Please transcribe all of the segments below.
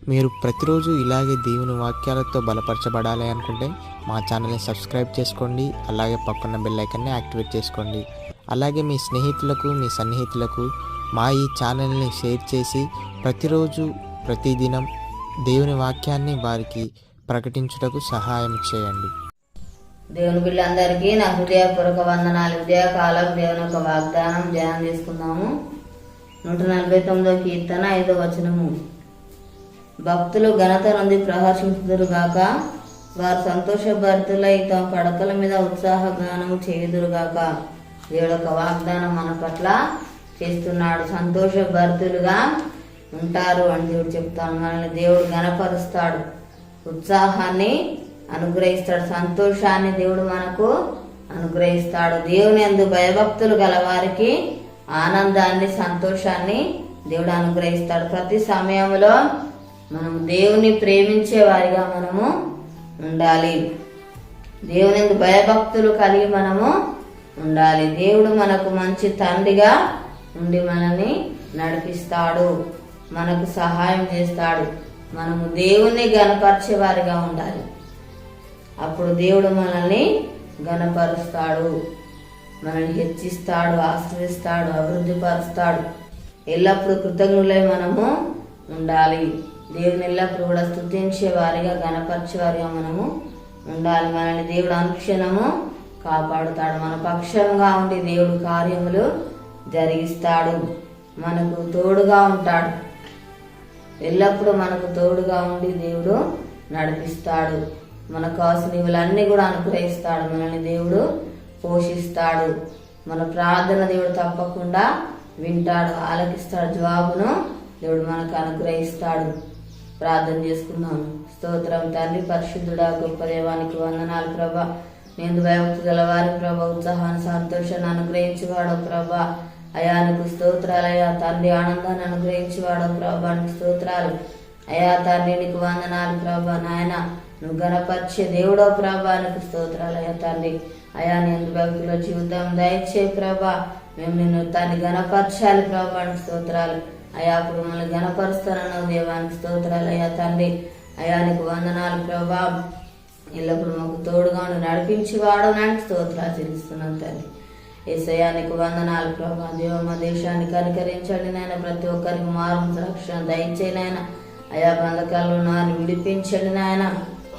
మీరు ప్రతిరోజు ఇలాగే దేవుని వాక్యాలతో బలపరచబడాలి అనుకుంటే మా ఛానల్ని సబ్స్క్రైబ్ చేసుకోండి. అలాగే పక్కన బెల్ ఐకాన్ని యాక్టివేట్ చేసుకోండి. అలాగే మీ స్నేహితులకు, మీ సన్నిహితులకు మా ఈ ఛానల్ని షేర్ చేసి ప్రతిరోజు ప్రతిదినం దేవుని వాక్యాన్ని వారికి ప్రకటించుటకు సహాయం చేయండి. దేవుని బిడ్డలందరికీ నా హృదయపూర్వక వందనాలు. ఉదయకాలం దేవుని యొక్క వాగ్దానం ధ్యానం చేసుకుందాము. 149వ కీర్తన 5వ వచనము. భక్తులు ఘనత నుండి ప్రహర్షించుదురుగాక, వారు సంతోషభరితులై తమ పడకల మీద ఉత్సాహ గానము చేయుదురుగాక. దేవుడు యొక్క వాగ్దానం మన పట్ల చేస్తున్నాడు. సంతోషభరితులుగా ఉంటారు అని దేవుడు చెప్తాను. మనల్ని దేవుడు ఘనపరుస్తాడు, ఉత్సాహాన్ని అనుగ్రహిస్తాడు, సంతోషాన్ని దేవుడు మనకు అనుగ్రహిస్తాడు. దేవుని యందు భయభక్తులు గల వారికి ఆనందాన్ని, సంతోషాన్ని దేవుడు అనుగ్రహిస్తాడు. ప్రతి సమయంలో మనం దేవుని ప్రేమించే వారిగా మనము ఉండాలి. దేవుని యందు భయభక్తులు కలిగి మనము ఉండాలి. దేవుడు మనకు మంచి తండ్రిగా ఉండి మనల్ని నడిపిస్తాడు, మనకు సహాయం చేస్తాడు. మనము దేవుణ్ణి గణపరిచే వారిగా ఉండాలి. అప్పుడు దేవుడు మనల్ని గణపరుస్తాడు, మనల్ని హెచ్చిస్తాడు, ఆశ్రయిస్తాడు, అభివృద్ధి పరుస్తాడు. ఎల్లప్పుడూ కృతజ్ఞులై మనము ఉండాలి. దేవుని ఎల్లప్పుడు కూడా స్తుతించే వారిగా, గణపరిచే వారిగా మనము ఉండాలి. మనల్ని దేవుడు అనుక్షణము కాపాడుతాడు. మన పక్షంగా ఉండి దేవుడు కార్యములు జరిగిస్తాడు. మనకు తోడుగా ఉంటాడు. ఎల్లప్పుడూ మనకు తోడుగా ఉండి దేవుడు నడిపిస్తాడు. మనకు కావాల్సిన ఇవులన్నీ కూడా అనుగ్రహిస్తాడు. మనల్ని దేవుడు పోషిస్తాడు. మన ప్రార్థన దేవుడు తప్పకుండా వింటాడు, ఆలకిస్తాడు. జవాబును దేవుడు మనకు అనుగ్రహిస్తాడు. ప్రార్థన చేసుకున్నాను. స్తోత్రం తండ్రి, పరిశుద్ధుడా, గొప్ప దేవానికి వందనాలు ప్రభా. నేను భయభక్తి గల వారి ప్రభా, ఉత్సాహాన్ని, సంతోషాన్ని అనుగ్రహించేవాడు ప్రభా. అయానికి స్తోత్రాలు. అయా తండ్రి, ఆనందాన్ని అనుగ్రహించేవాడు ప్రభా, నీకు స్తోత్రాలు. అయా తండ్రి, నీకు వందనాలు ప్రభా. నాయన నువ్వు గణపరిచే దేవుడో ప్రభా, నీకు స్తోత్రాలు. అయా తండ్రి, అయా నేను భక్తుల జీవితం దయచే ప్రభా. మేము నిన్ను తండ్రి గణపరచాలి ప్రభా, నీకు స్తోత్రాలు. అయా అప్పుడు మమ్మల్ని గణపరుస్తానన్నావు దేవానికి స్తోత్రాలు. అయా తండ్రి, అయా నీకు వందనాలు ప్రభా. ఎల్లప్పుడు మాకు తోడుగా నడిపించేవాడు, నాకు స్తోత్రాలు చెల్లిస్తున్నాను తండ్రి. యేసయ్యా నీకు వందనాలు ప్రభా. దేవ మా దేశాన్ని కనికరించండి నాయన. ప్రతి ఒక్కరికి మారు రక్షణ దయచేయి నాయన. అయా బంధకాల్లో నాన్ని విడిపించండి నాయన.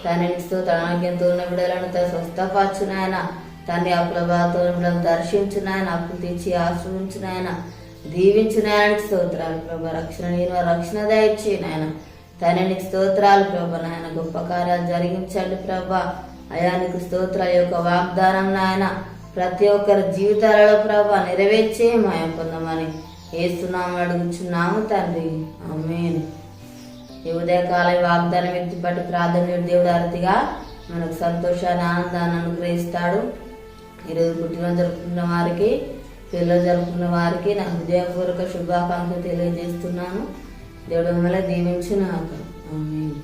తండ్రికి స్తోత్రాలు. ఆరోగ్యంతో ఉన్న బిడ్డలను స్వస్థపరచు నాయన. తండ్రి అప్పుల బాధతో బిడ్డలను దర్శించు నాయన. అప్పులు తెచ్చి ఆశ్రయించు నాయన. దీవించు నాయనకి స్తోత్రాలు ప్రభా. రక్షణ నేను రక్షణ దయచేయి నాయన. తండ్రికి స్తోత్రాలు ప్రభా. నాయన గొప్ప కార్యాలు జరిగించండి ప్రభా. అయానికి స్తోత్రాల యొక్క వాగ్దానం నాయన ప్రతి ఒక్కరి జీవితాలలో ప్రభా నెరవేర్చే మాయం పొందమని యేసునామములో అడుగుచున్నాము తండ్రి, ఆమేన్. ఈ ఉదయకాల వాగ్దానం వ్యక్తి పట్టి ప్రార్థన దేవుడు అరతిగా మనకు సంతోషాన్ని, ఆనందాన్ని అనుగ్రహిస్తాడు. ఈరోజు పుట్టినరోజు జరుపుకున్న వారికి, పిల్లలు జరుపుకున్న వారికి నా హృదయపూర్వక శుభాకాంక్షలు తెలియజేస్తున్నాను. దేవుడు మిమ్మల్ని దీవించుగాక. ఆమేన్.